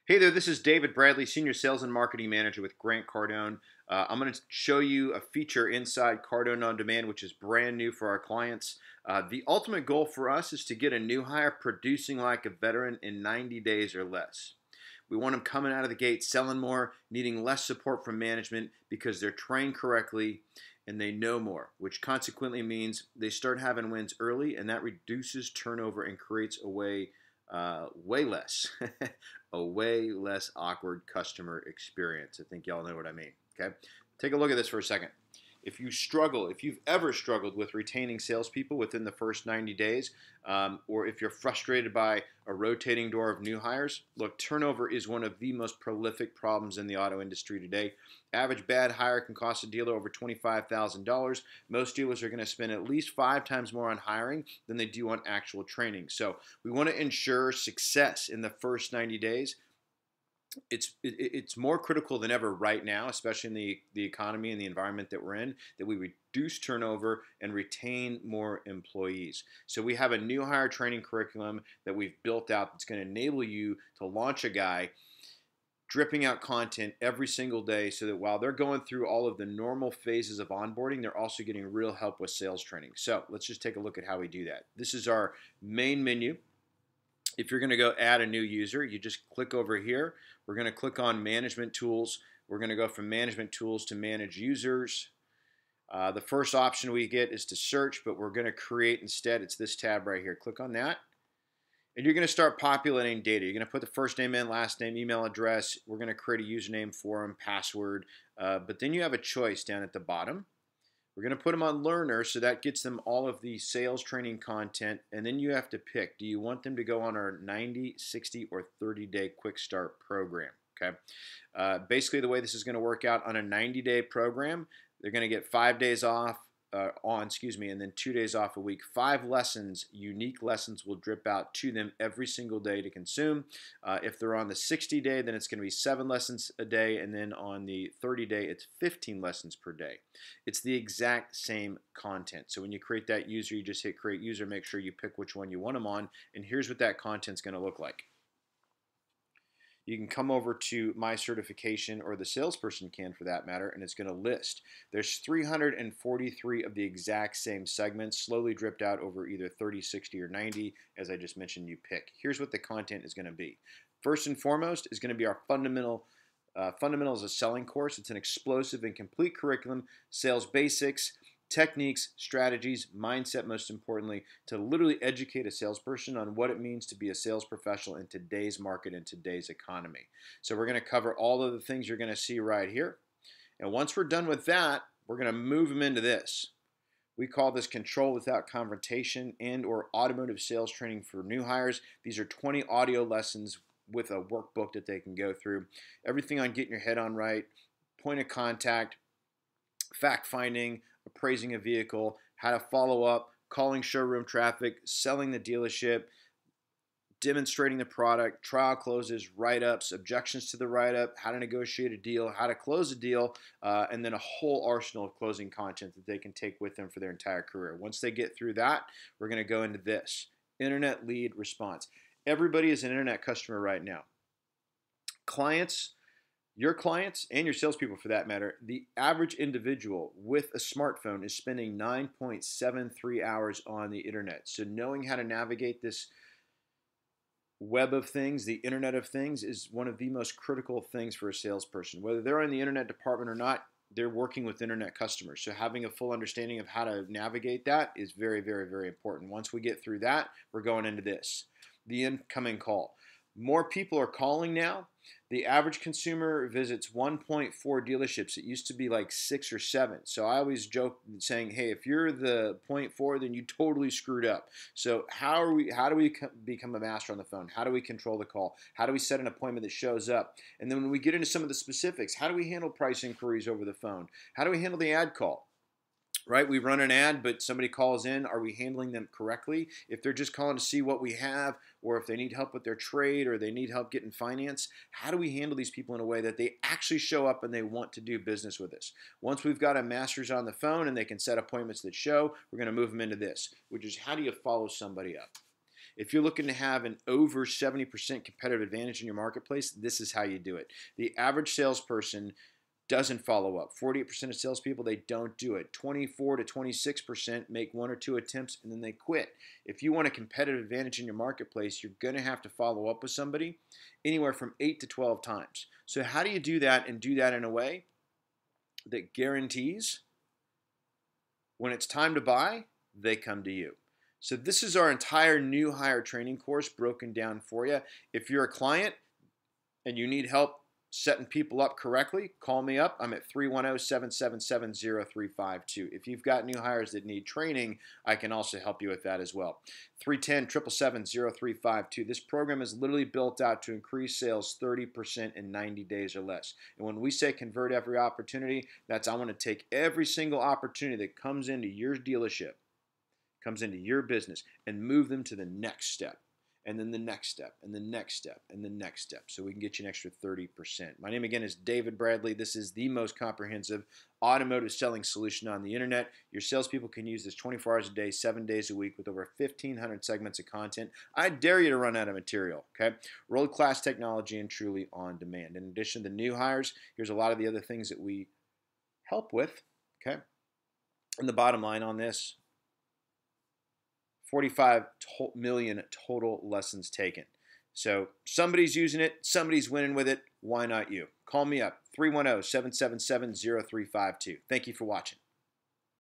Hey there, this is David Bradley, Senior Sales and Marketing Manager with Grant Cardone. I'm going to show you a feature inside Cardone On Demand, which is brand new for our clients. The ultimate goal for us is to get a new hire producing like a veteran in 90 days or less. We want them coming out of the gate, selling more, needing less support from management because they're trained correctly and they know more, which consequently means they start having wins early, and that reduces turnover and creates way less a way less awkward customer experience. I think y'all know what I mean. Okay, take a look at this for a second. If you've ever struggled with retaining salespeople within the first 90 days, or if you're frustrated by a rotating door of new hires, look, turnover is one of the most prolific problems in the auto industry today. Average bad hire can cost a dealer over $25,000. Most dealers are going to spend at least 5 times more on hiring than they do on actual training. So we want to ensure success in the first 90 days. It's more critical than ever right now, especially in the economy and the environment that we're in, that we reduce turnover and retain more employees. So we have a new hire training curriculum that we've built out that's going to enable you to launch a guy dripping out content every single day, so that while they're going through all of the normal phases of onboarding, they're also getting real help with sales training. So let's just take a look at how we do that. This is our main menu. If you're going to go add a new user, you just click over here. We're going to click on Management Tools. We're going to go from Management Tools to Manage Users. The first option we get is to search, but we're going to create instead. It's this tab right here. Click on that. And you're going to start populating data. You're going to put the first name in, last name, email address. We're going to create a username for them, password. But then you have a choice down at the bottom. We're going to put them on Learner, so that gets them all of the sales training content. And then you have to pick, do you want them to go on our 90, 60, or 30-day quick start program? Okay. Basically, the way this is going to work out, on a 90-day program, they're going to get 5 days off, and then 2 days off a week. 5 lessons, unique lessons, will drip out to them every single day to consume. If they're on the 60-day, then it's going to be 7 lessons a day, and then on the 30-day, it's 15 lessons per day. It's the exact same content. So when you create that user, you just hit Create User, make sure you pick which one you want them on, and here's what that content's going to look like. You can come over to My Certification, or the salesperson can for that matter, and it's going to list. There's 343 of the exact same segments, slowly dripped out over either 30, 60, or 90. As I just mentioned, you pick. Here's what the content is going to be. First and foremost is going to be our Fundamentals of Selling course. It's an explosive and complete curriculum, sales basics, techniques, strategies, mindset, most importantly, to literally educate a salesperson on what it means to be a sales professional in today's market and today's economy. So we're going to cover all of the things you're going to see right here. And once we're done with that, we're going to move them into this. We call this Control Without Confrontation and/or Automotive Sales Training for New Hires. These are 20 audio lessons with a workbook that they can go through. Everything on getting your head on right, point of contact, fact finding, appraising a vehicle, how to follow up, calling showroom traffic, selling the dealership, demonstrating the product, trial closes, write-ups, objections to the write-up, how to negotiate a deal, how to close a deal, and then a whole arsenal of closing content that they can take with them for their entire career. Once they get through that, we're going to go into this, Internet Lead Response. Everybody is an internet customer right now. Clients, your clients and your salespeople for that matter, the average individual with a smartphone is spending 9.73 hours on the internet. So knowing how to navigate this web of things, the internet of things, is one of the most critical things for a salesperson. Whether they're in the internet department or not, they're working with internet customers. So having a full understanding of how to navigate that is very, very, very important. Once we get through that, we're going into this, the incoming call. More people are calling now. The average consumer visits 1.4 dealerships. It used to be like 6 or 7. So I always joke saying, hey, if you're the 0.4, then you totally screwed up. So how do we become a master on the phone? How do we control the call? How do we set an appointment that shows up? And then when we get into some of the specifics, how do we handle price inquiries over the phone? How do we handle the ad call? Right? We run an ad, but somebody calls in. Are we handling them correctly? If they're just calling to see what we have, or if they need help with their trade, or they need help getting finance, how do we handle these people in a way that they actually show up and they want to do business with us? Once we've got a masters on the phone and they can set appointments that show, we're going to move them into this, which is how do you follow somebody up? If you're looking to have an over 70% competitive advantage in your marketplace, this is how you do it. The average salesperson doesn't follow up. 48% of salespeople, they don't do it. 24 to 26% make one or two attempts and then they quit. If you want a competitive advantage in your marketplace, you're going to have to follow up with somebody anywhere from 8 to 12 times. So how do you do that and do that in a way that guarantees when it's time to buy, they come to you? So this is our entire new hire training course broken down for you. If you're a client and you need help setting people up correctly, call me up. I'm at 310-777-0352. If you've got new hires that need training, I can also help you with that as well. 310-777-0352. This program is literally built out to increase sales 30% in 90 days or less. And when we say convert every opportunity, that's I want to take every single opportunity that comes into your dealership, comes into your business, and move them to the next step. And then the next step, and the next step, and the next step, so we can get you an extra 30%. My name again is David Bradley. This is the most comprehensive automotive selling solution on the internet. Your salespeople can use this 24 hours a day, 7 days a week with over 1,500 segments of content. I dare you to run out of material, okay? World-class technology and truly on demand. In addition to the new hires, here's a lot of the other things that we help with, okay? And the bottom line on this, 45 million total lessons taken. So somebody's using it, somebody's winning with it. Why not you? Call me up, 310-777-0352. Thank you for watching.